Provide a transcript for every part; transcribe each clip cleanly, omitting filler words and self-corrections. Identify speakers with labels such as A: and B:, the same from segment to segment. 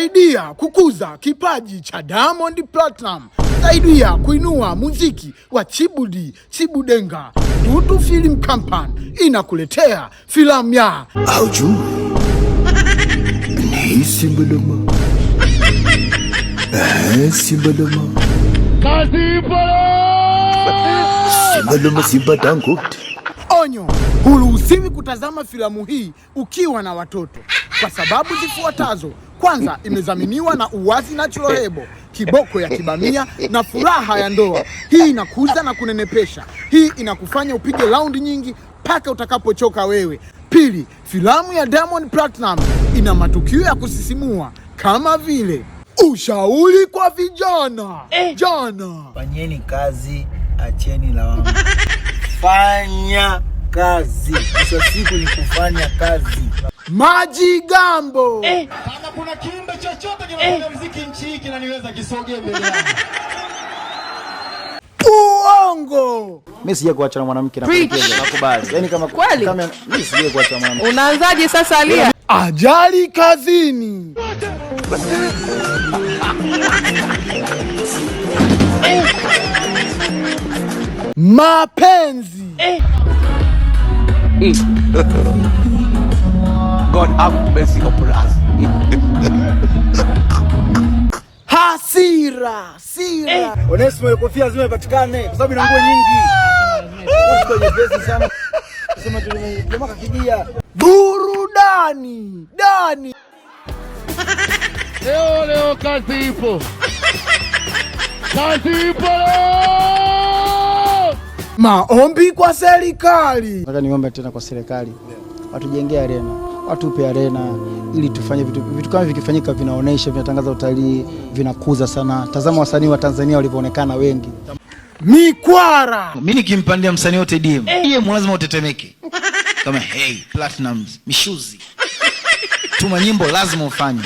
A: saidia kukuza kipaji cha Diamond Platinum, saidia kuinua muziki wa Chibudi Chibudenga. Dudu Film Company inakuletea filamu ya
B: Aujue ni Simba Doma. Simba Doma. Simba Doma, Simba Dangote.
A: Onyo, huruhusiwi kutazama filamu hii ukiwa na watoto kwa sababu zifuatazo. Kwanza, imezaminiwa na Uwazi Natural Hebo, kiboko ya kibamia na furaha ya ndoa. Hii inakuza na kunenepesha. Hii inakufanya upige raundi nyingi mpaka utakapochoka wewe. Pili, filamu ya Diamond Platinum ina matukio ya kusisimua kama vile ushauri kwa vijana. Jana,
C: fanyeni kazi, acheni lawama. Fanya kazi. Hiyo siku ni kufanya kazi.
A: Majigambo.
D: Kama kuna kiumbe chochote kinafanya muziki nchi hii kinaniweza kisogee mbele yangu.
A: Uongo.
C: Mimi sije kuacha na mwanamke na kupenda. Nakubali. Yaani kama mimi sije kuacha na mwanamke.
E: Unaanzaje sasa Alia?
A: Ajali kazini. Mapenzi.
B: God have mercy upon us.
A: Hasira.
C: Onesmo kofia zimepatikane kwa sababu ina nguo nyingi. Kwenye pesa sana. Sema jamaa kakibia.
A: Burudani. Dani.
D: Leo kazi ipo. Kazi ipo.
A: Maombi kwa serikali.
F: Nataka niombe tena kwa serikali. Watujengee arena. Watupe arena ili tufanye vitu kama vikifanyika vinaonesha, vinatangaza utalii, vinakuza sana. Tazama wasanii wa Tanzania walivyoonekana wengi.
A: Mikwara.
G: Mimi nikimpandia msanii wote DM, yeye lazima utetemeke. Kama hey, Platinum, Mishuzi. Tuma nyimbo lazima ufanye.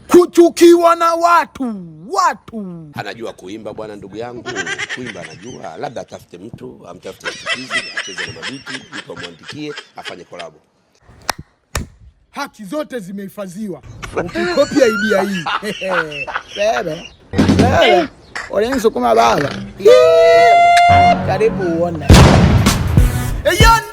A: Kuchukiwa na watu.
H: Anajua kuimba bwana, ndugu yangu, kuimba anajua. Labda atafute mtu, amtafute msikizi, acheze na mabiki, mtu amwandikie, afanye collab.
A: Haki zote zimehifadhiwa. Ukikopia idea hii.
F: Bebe. Olenzo kuma baba. Karibu uone.
A: Eyan